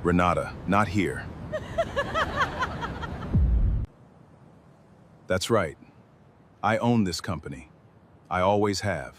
Renata, not here. That's right. I own this company. I always have.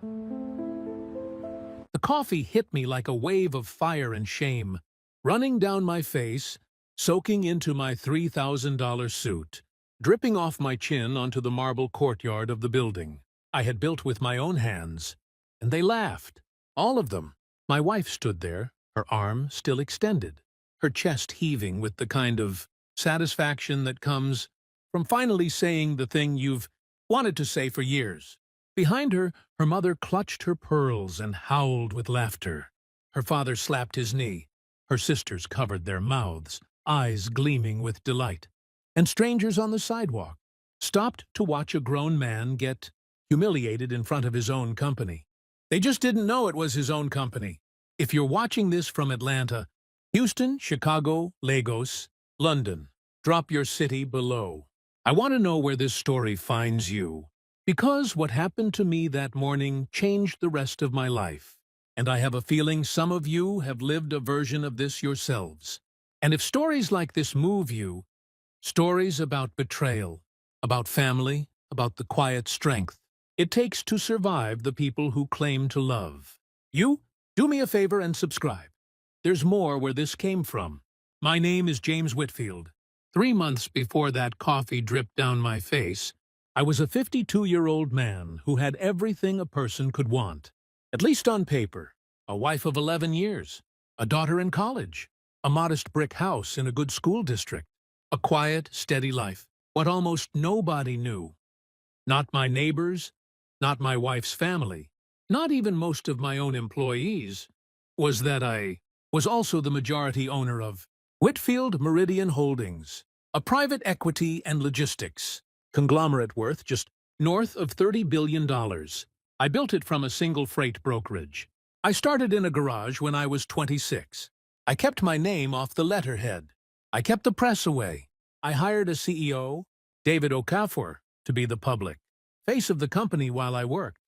The coffee hit me like a wave of fire and shame, running down my face, soaking into my $3,000 suit, dripping off my chin onto the marble courtyard of the building I had built with my own hands. And they laughed. All of them. My wife stood there, her arm still extended, her chest heaving with the kind of satisfaction that comes from finally saying the thing you've wanted to say for years. Behind her, her mother clutched her pearls and howled with laughter. Her father slapped his knee. Her sisters covered their mouths, eyes gleaming with delight. And strangers on the sidewalk stopped to watch a grown man get humiliated in front of his own company. They just didn't know it was his own company. If you're watching this from Atlanta, Houston, Chicago, Lagos, London, drop your city below. I want to know where this story finds you, because what happened to me that morning changed the rest of my life. And I have a feeling some of you have lived a version of this yourselves. And if stories like this move you, stories about betrayal, about family, about the quiet strength it takes to survive the people who claim to love you, do me a favor and subscribe. There's more where this came from. My name is James Whitfield. 3 months before that coffee dripped down my face, I was a 52-year-old man who had everything a person could want. At least on paper. A wife of 11 years, a daughter in college, a modest brick house in a good school district, a quiet, steady life. What almost nobody knew. Not my neighbors, not my wife's family, not even most of my own employees, was that I was also the majority owner of Whitfield Meridian Holdings, a private equity and logistics conglomerate worth just north of $30 billion. I built it from a single freight brokerage. I started in a garage when I was 26. I kept my name off the letterhead. I kept the press away. I hired a CEO, David Okafor, to be the public face of the company while I worked,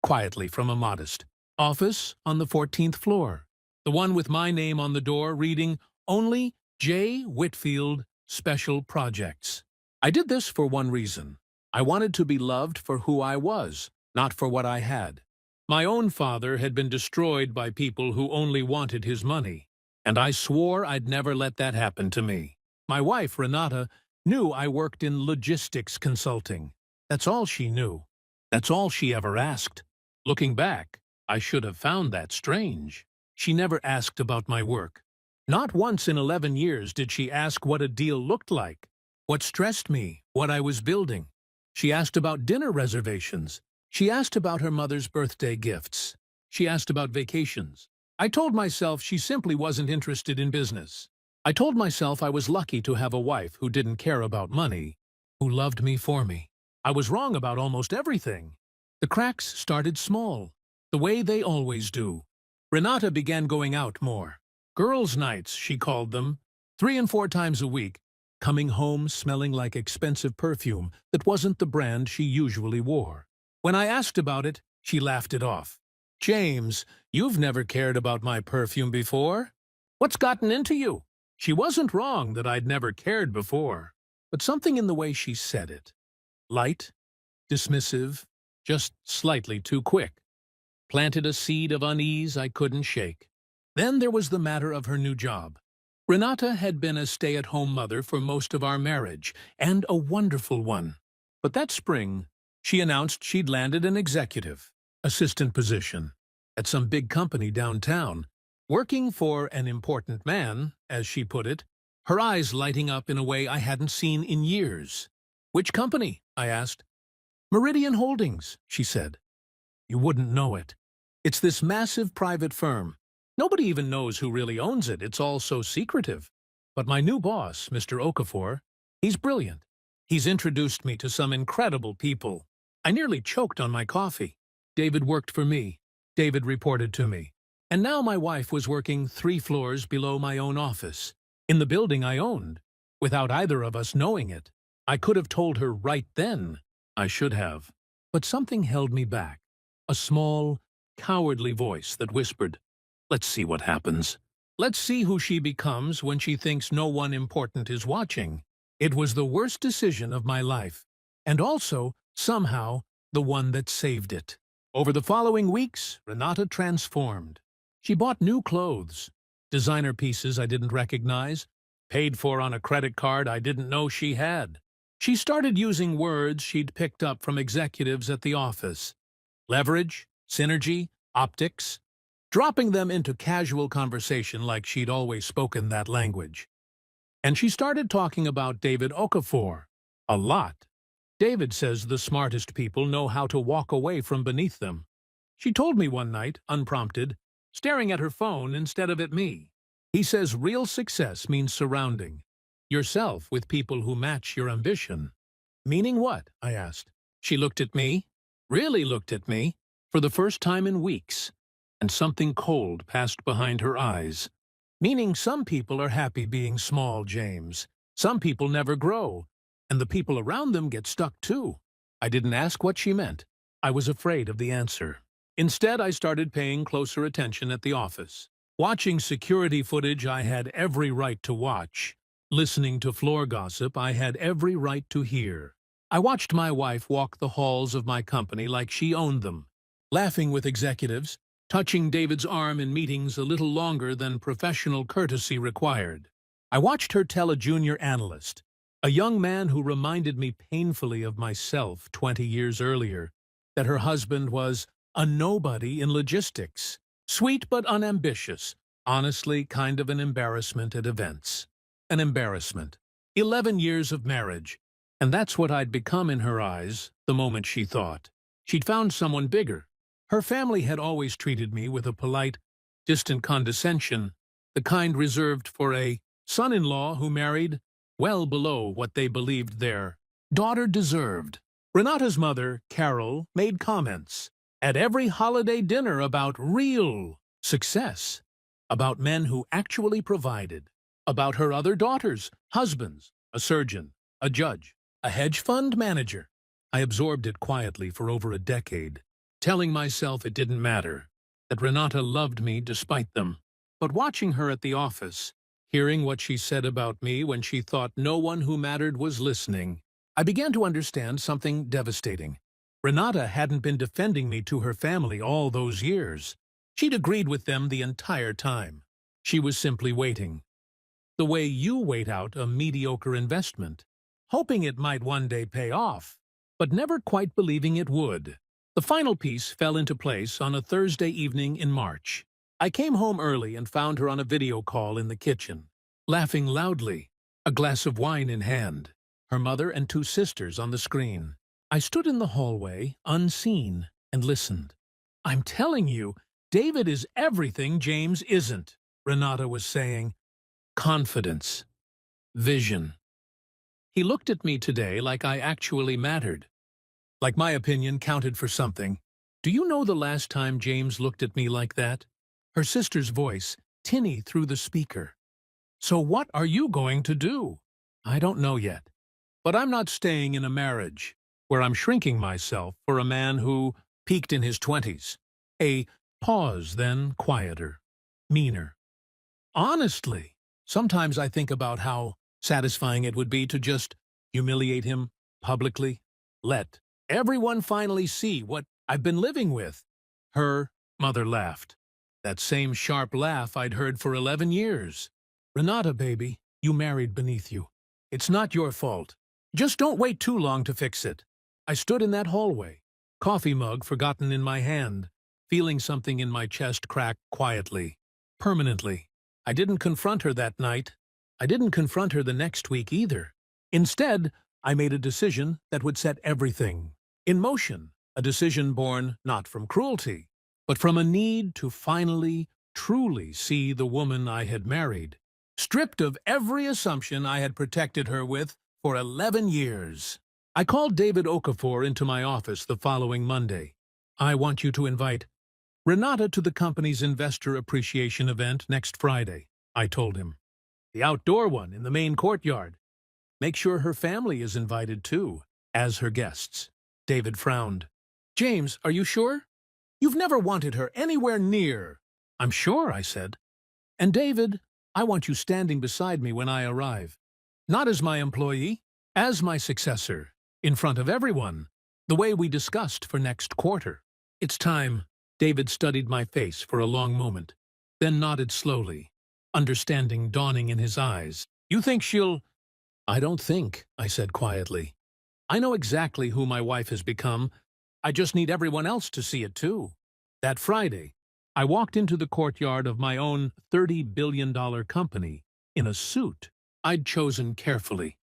quietly from a modest office on the 14th floor, the one with my name on the door reading, "Only J. Whitfield Special Projects." I did this for one reason. I wanted to be loved for who I was, not for what I had. My own father had been destroyed by people who only wanted his money, and I swore I'd never let that happen to me. My wife, Renata, knew I worked in logistics consulting. That's all she knew. That's all she ever asked. Looking back, I should have found that strange. She never asked about my work. Not once in 11 years did she ask what a deal looked like, what stressed me, what I was building. She asked about dinner reservations. She asked about her mother's birthday gifts. She asked about vacations. I told myself she simply wasn't interested in business. I told myself I was lucky to have a wife who didn't care about money, who loved me for me. I was wrong about almost everything. The cracks started small, the way they always do. Renata began going out more. Girls' nights, she called them, 3 and 4 times a week, coming home smelling like expensive perfume that wasn't the brand she usually wore. When I asked about it, she laughed it off. "James, you've never cared about my perfume before. What's gotten into you?" She wasn't wrong that I'd never cared before, but something in the way she said it, light, dismissive, just slightly too quick, planted a seed of unease I couldn't shake. Then there was the matter of her new job. Renata had been a stay-at-home mother for most of our marriage, and a wonderful one. But that spring, she announced she'd landed an executive assistant position at some big company downtown, working for an important man, as she put it, her eyes lighting up in a way I hadn't seen in years. "Which company?" I asked. "Meridian Holdings," she said. "You wouldn't know it. It's this massive private firm. Nobody even knows who really owns it. It's all so secretive. But my new boss, Mr. Okafor, he's brilliant. He's introduced me to some incredible people." I nearly choked on my coffee. David worked for me. David reported to me. And now my wife was working 3 floors below my own office, in the building I owned, without either of us knowing it. I could have told her right then. I should have. But something held me back. A small, cowardly voice that whispered, "Let's see what happens." Let's see who she becomes when she thinks no one important is watching. It was the worst decision of my life, and also, somehow, the one that saved it. Over the following weeks, Renata transformed. She bought new clothes, designer pieces I didn't recognize, paid for on a credit card I didn't know she had. She started using words she'd picked up from executives at the office: leverage, synergy, optics, dropping them into casual conversation like she'd always spoken that language. And she started talking about David Okafor. A lot. David says the smartest people know how to walk away from beneath them. She told me one night, unprompted, staring at her phone instead of at me. He says real success means surrounding yourself with people who match your ambition. Meaning what? I asked. She looked at me, really looked at me, for the first time in weeks, and something cold passed behind her eyes. Meaning some people are happy being small, James. Some people never grow, and the people around them get stuck too. I didn't ask what she meant. I was afraid of the answer. Instead, I started paying closer attention at the office. Watching security footage I had every right to watch. Listening to floor gossip I had every right to hear. I watched my wife walk the halls of my company like she owned them, laughing with executives, touching David's arm in meetings a little longer than professional courtesy required. I watched her tell a junior analyst, a young man who reminded me painfully of myself 20 years earlier, that her husband was a nobody in logistics, sweet but unambitious, honestly kind of an embarrassment at events. An embarrassment. 11 years of marriage. And that's what I'd become in her eyes the moment she thought she'd found someone bigger. Her family had always treated me with a polite, distant condescension, the kind reserved for a son-in-law who married well below what they believed their daughter deserved. Renata's mother, Carol, made comments at every holiday dinner about real success, about men who actually provided, about her other daughters, husbands, a surgeon, a judge, a hedge fund manager. I absorbed it quietly for over a decade, telling myself it didn't matter, that Renata loved me despite them. But watching her at the office, hearing what she said about me when she thought no one who mattered was listening, I began to understand something devastating. Renata hadn't been defending me to her family all those years. She'd agreed with them the entire time. She was simply waiting. The way you wait out a mediocre investment, hoping it might one day pay off, but never quite believing it would. The final piece fell into place on a Thursday evening in March. I came home early and found her on a video call in the kitchen, laughing loudly, a glass of wine in hand, her mother and two sisters on the screen. I stood in the hallway, unseen, and listened. "I'm telling you, David is everything James isn't," Renata was saying. Confidence. Vision. He looked at me today like I actually mattered, like my opinion counted for something. Do you know the last time James looked at me like that? Her sister's voice, tinny through the speaker. "So what are you going to do?" "I don't know yet. But I'm not staying in a marriage where I'm shrinking myself for a man who peaked in his 20s. A pause, then quieter, meaner. Honestly, sometimes I think about how satisfying it would be to just humiliate him publicly. Let everyone finally see what I've been living with." Her mother laughed. That same sharp laugh I'd heard for 11 years. "Renata, baby, you married beneath you. It's not your fault. Just don't wait too long to fix it." I stood in that hallway, coffee mug forgotten in my hand, feeling something in my chest crack quietly, permanently. I didn't confront her that night. I didn't confront her the next week either. Instead, I made a decision that would set everything in motion, a decision born not from cruelty, but from a need to finally, truly see the woman I had married, stripped of every assumption I had protected her with for 11 years. I called David Okafor into my office the following Monday. "I want you to invite Renata to the company's investor appreciation event next Friday," I told him. "The outdoor one in the main courtyard. Make sure her family is invited too, as her guests." David frowned. "James, are you sure? You've never wanted her anywhere near." "I'm sure," I said. And David, I want you standing beside me when I arrive. Not as my employee, as my successor, in front of everyone, the way we discussed for next quarter. It's time. David studied my face for a long moment, then nodded slowly, understanding dawning in his eyes. You think she'll— I don't think, I said quietly. I know exactly who my wife has become. I just need everyone else to see it too. That Friday, I walked into the courtyard of my own $30 billion company in a suit I'd chosen carefully,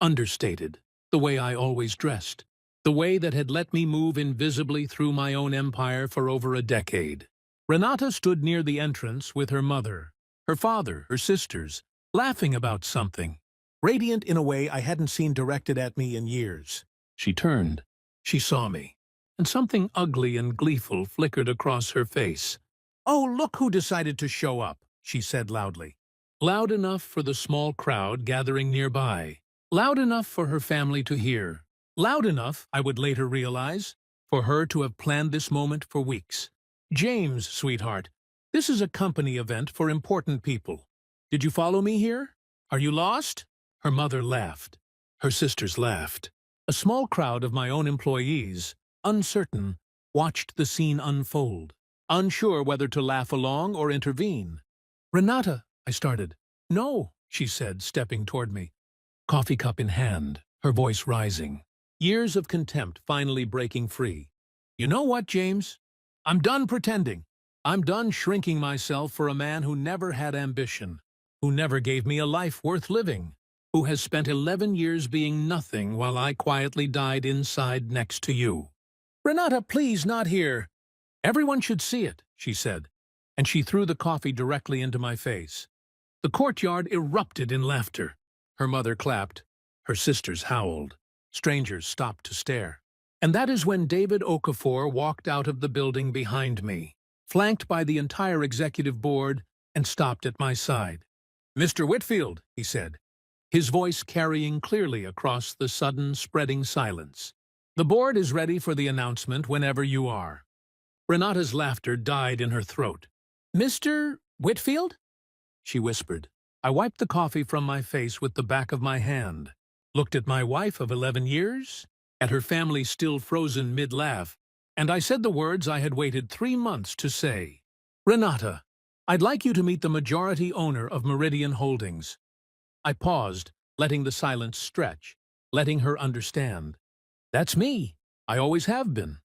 understated, the way I always dressed, the way that had let me move invisibly through my own empire for over a decade. Renata stood near the entrance with her mother, her father, her sisters, laughing about something, radiant in a way I hadn't seen directed at me in years. She turned. She saw me, and something ugly and gleeful flickered across her face. "Oh, look who decided to show up," she said loudly. Loud enough for the small crowd gathering nearby. Loud enough for her family to hear. Loud enough, I would later realize, for her to have planned this moment for weeks. "James, sweetheart, this is a company event for important people. Did you follow me here? Are you lost?" Her mother laughed. Her sisters laughed. A small crowd of my own employees, uncertain, watched the scene unfold, unsure whether to laugh along or intervene. "Renata," I started. "No," she said, stepping toward me, coffee cup in hand, her voice rising. Years of contempt finally breaking free. "You know what, James? I'm done pretending. I'm done shrinking myself for a man who never had ambition, who never gave me a life worth living, who has spent 11 years being nothing while I quietly died inside next to you." "Renata, please, not here. Everyone should see it," she said, and she threw the coffee directly into my face. The courtyard erupted in laughter. Her mother clapped. Her sisters howled. Strangers stopped to stare. And that is when David Okafor walked out of the building behind me, flanked by the entire executive board, and stopped at my side. "Mr. Whitfield," he said, his voice carrying clearly across the sudden spreading silence. "The board is ready for the announcement whenever you are." Renata's laughter died in her throat. "Mr. Whitfield?" she whispered. I wiped the coffee from my face with the back of my hand, looked at my wife of 11 years, at her family still frozen mid-laugh, and I said the words I had waited 3 months to say. "Renata, I'd like you to meet the majority owner of Meridian Holdings." I paused, letting the silence stretch, letting her understand. "That's me. I always have been."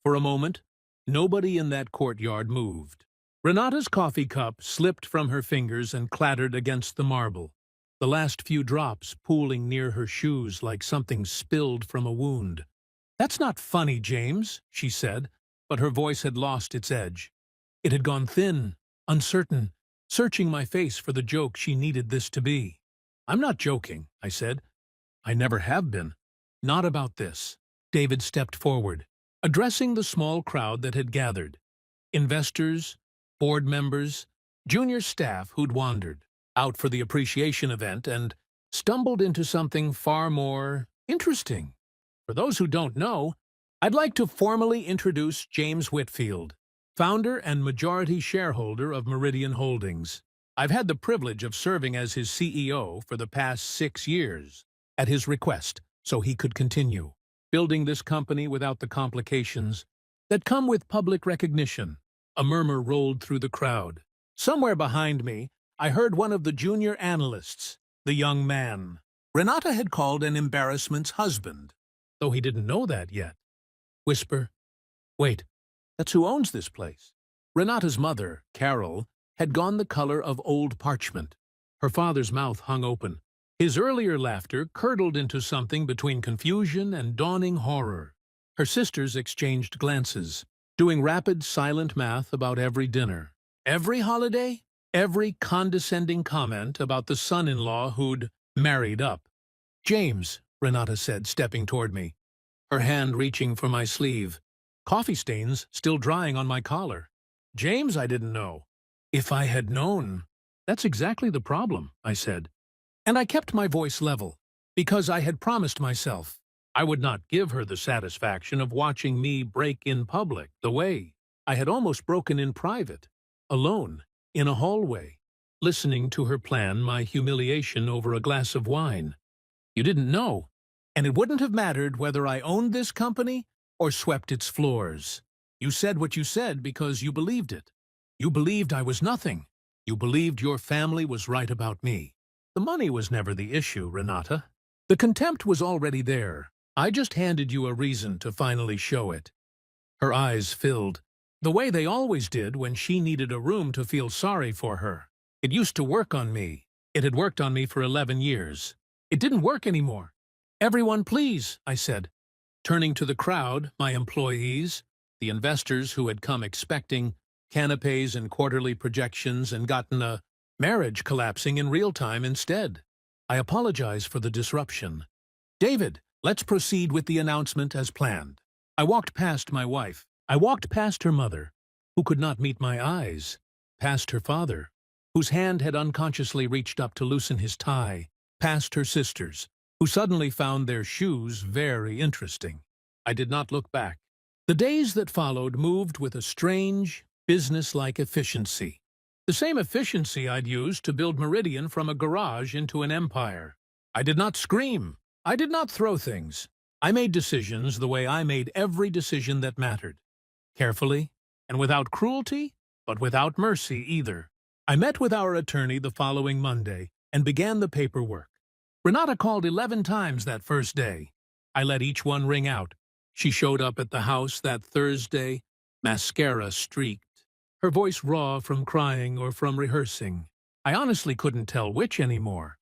For a moment, nobody in that courtyard moved. Renata's coffee cup slipped from her fingers and clattered against the marble, the last few drops pooling near her shoes like something spilled from a wound. "That's not funny, James," she said, but her voice had lost its edge. It had gone thin, uncertain, searching my face for the joke she needed this to be. "I'm not joking," I said. "I never have been. Not about this." David stepped forward, addressing the small crowd that had gathered. Investors, board members, junior staff who'd wandered out for the appreciation event and stumbled into something far more interesting. "For those who don't know, I'd like to formally introduce James Whitfield, founder and majority shareholder of Meridian Holdings. I've had the privilege of serving as his CEO for the past 6 years, at his request, so he could continue building this company without the complications that come with public recognition." A murmur rolled through the crowd. Somewhere behind me, I heard one of the junior analysts, the young man Renata had called an embarrassment's husband, though he didn't know that yet, whisper, "Wait, that's who owns this place." Renata's mother, Carol, had gone the color of old parchment. Her father's mouth hung open. His earlier laughter curdled into something between confusion and dawning horror. Her sisters exchanged glances, doing rapid, silent math about every dinner, every holiday, every condescending comment about the son-in-law who'd married up. "James," Renata said, stepping toward me, her hand reaching for my sleeve, coffee stains still drying on my collar. "James, I didn't know." "If I had known." "That's exactly the problem," I said. And I kept my voice level, because I had promised myself I would not give her the satisfaction of watching me break in public the way I had almost broken in private, alone, in a hallway, listening to her plan my humiliation over a glass of wine. You didn't know, and it wouldn't have mattered whether I owned this company or swept its floors. You said what you said because you believed it. You believed I was nothing. You believed your family was right about me. The money was never the issue, Renata. The contempt was already there. I just handed you a reason to finally show it. Her eyes filled, the way they always did when she needed a room to feel sorry for her. It used to work on me. It had worked on me for 11 years. It didn't work anymore. Everyone, please, I said, turning to the crowd, my employees, the investors who had come expecting canapes and quarterly projections and gotten a marriage collapsing in real time instead. I apologize for the disruption. David, let's proceed with the announcement as planned. I walked past my wife. I walked past her mother, who could not meet my eyes, past her father, whose hand had unconsciously reached up to loosen his tie, past her sisters, who suddenly found their shoes very interesting. I did not look back. The days that followed moved with a strange, business-like efficiency. The same efficiency I'd used to build Meridian from a garage into an empire. I did not scream. I did not throw things. I made decisions the way I made every decision that mattered. Carefully, and without cruelty, but without mercy either. I met with our attorney the following Monday and began the paperwork. Renata called 11 times that first day. I let each one ring out. She showed up at the house that Thursday, mascara streaked, her voice raw from crying or from rehearsing. I honestly couldn't tell which anymore.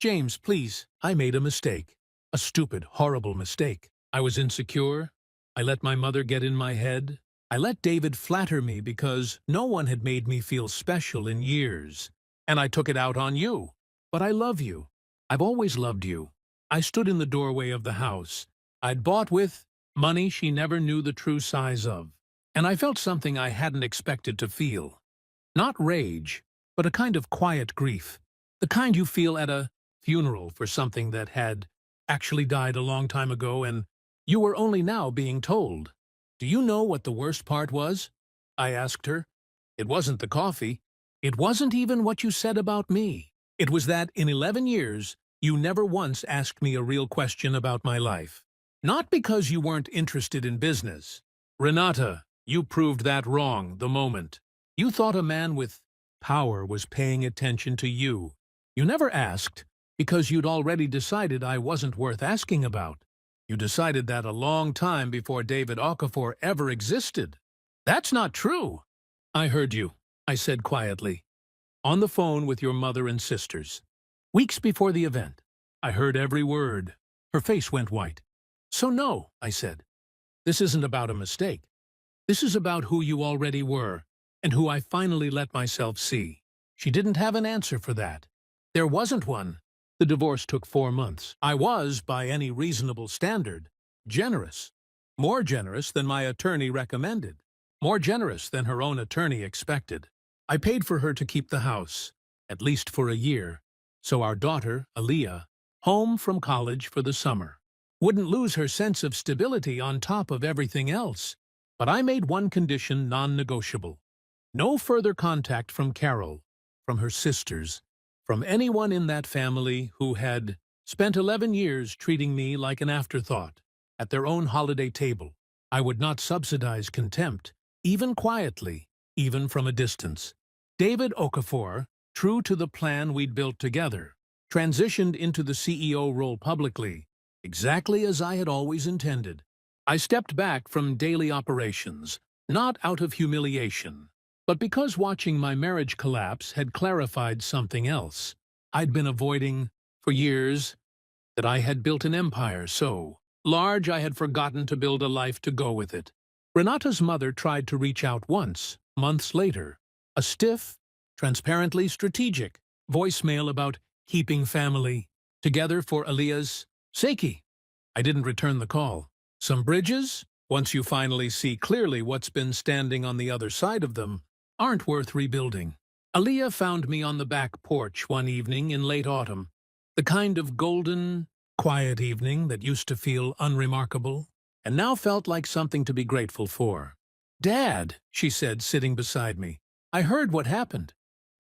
James, please, I made a mistake. A stupid, horrible mistake. I was insecure. I let my mother get in my head. I let David flatter me because no one had made me feel special in years. And I took it out on you. But I love you. I've always loved you. I stood in the doorway of the house I'd bought with money she never knew the true size of. And I felt something I hadn't expected to feel. Not rage, but a kind of quiet grief. The kind you feel at a funeral for something that had actually died a long time ago and you were only now being told. Do you know what the worst part was? I asked her. It wasn't the coffee. It wasn't even what you said about me. It was that in 11 years, you never once asked me a real question about my life. Not because you weren't interested in business. Renata, you proved that wrong the moment. You thought a man with power was paying attention to you. You never asked because you'd already decided I wasn't worth asking about. You decided that a long time before David Okafor ever existed. That's not true. I heard you, I said quietly. On the phone with your mother and sisters. Weeks before the event. I heard every word. Her face went white. So no, I said. This isn't about a mistake. This is about who you already were, and who I finally let myself see. She didn't have an answer for that. There wasn't one. The divorce took 4 months. I was, by any reasonable standard, generous. More generous than my attorney recommended. More generous than her own attorney expected. I paid for her to keep the house, at least for a year, so our daughter, Aaliyah, home from college for the summer, wouldn't lose her sense of stability on top of everything else. But I made one condition non-negotiable. No further contact from Carol, from her sisters, from anyone in that family who had spent 11 years treating me like an afterthought at their own holiday table. I would not subsidize contempt, even quietly, even from a distance. David Okafor, true to the plan we'd built together, transitioned into the CEO role publicly, exactly as I had always intended. I stepped back from daily operations, not out of humiliation, but because watching my marriage collapse had clarified something else. I'd been avoiding, for years, that I had built an empire so large I had forgotten to build a life to go with it. Renata's mother tried to reach out once, months later, a stiff, transparently strategic voicemail about keeping family together for Aaliyah's sake. I didn't return the call. Some bridges, once you finally see clearly what's been standing on the other side of them, aren't worth rebuilding. Aaliyah found me on the back porch one evening in late autumn, the kind of golden, quiet evening that used to feel unremarkable and now felt like something to be grateful for. "Dad," she said, sitting beside me, "I heard what happened.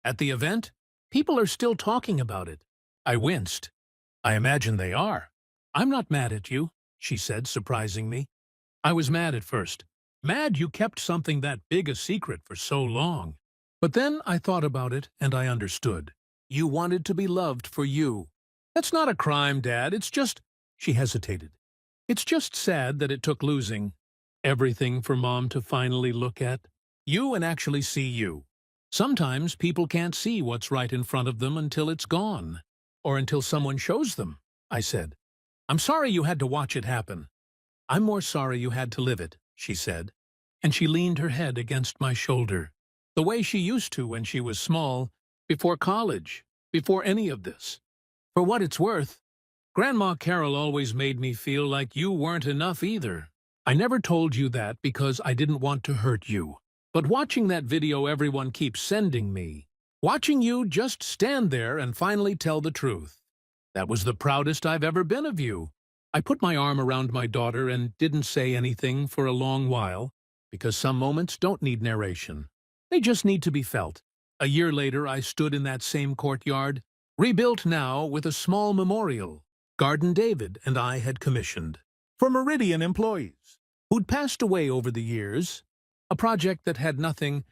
At the event, people are still talking about it. I winced. I imagine they are. I'm not mad at you, she said, surprising me. I was mad at first. Mad you kept something that big a secret for so long. But then I thought about it and I understood. You wanted to be loved for you. That's not a crime, Dad. It's just... She hesitated. It's just sad that it took losing everything for Mom to finally look at you and actually see you. Sometimes people can't see what's right in front of them until it's gone, or until someone shows them, I said. I'm sorry you had to watch it happen. I'm more sorry you had to live it, she said, and she leaned her head against my shoulder, the way she used to when she was small, before college, before any of this. For what it's worth, Grandma Carol always made me feel like you weren't enough either. I never told you that because I didn't want to hurt you. But watching that video everyone keeps sending me, watching you just stand there and finally tell the truth, that was the proudest I've ever been of you. I put my arm around my daughter and didn't say anything for a long while, because some moments don't need narration. They just need to be felt. A year later, I stood in that same courtyard, rebuilt now with a small memorial garden David and I had commissioned for Meridian employees who'd passed away over the years, a project that had nothing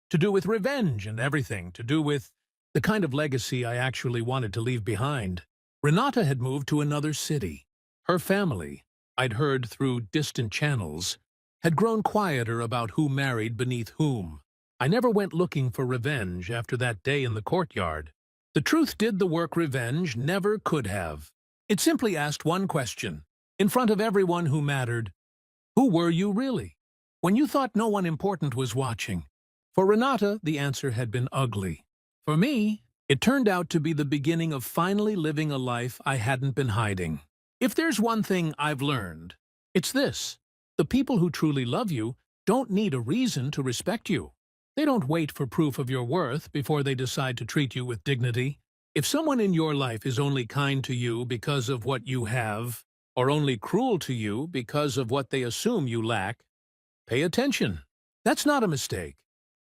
to do with revenge and everything to do with the kind of legacy I actually wanted to leave behind. Renata had moved to another city. Her family, I'd heard through distant channels, had grown quieter about who married beneath whom. I never went looking for revenge after that day in the courtyard. The truth did the work revenge never could have. It simply asked one question, in front of everyone who mattered. Who were you really, when you thought no one important was watching? For Renata, the answer had been ugly. For me, it turned out to be the beginning of finally living a life I hadn't been hiding. If there's one thing I've learned, it's this. The people who truly love you don't need a reason to respect you. They don't wait for proof of your worth before they decide to treat you with dignity. If someone in your life is only kind to you because of what you have, or only cruel to you because of what they assume you lack, pay attention. That's not a mistake.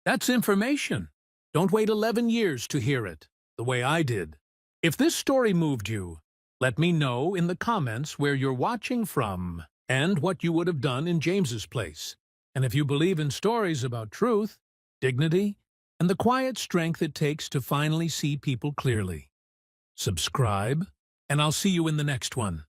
That's information. Don't wait 11 years to hear it, the way I did. If this story moved you, let me know in the comments where you're watching from and what you would have done in James's place. And if you believe in stories about truth, dignity, and the quiet strength it takes to finally see people clearly, subscribe, and I'll see you in the next one.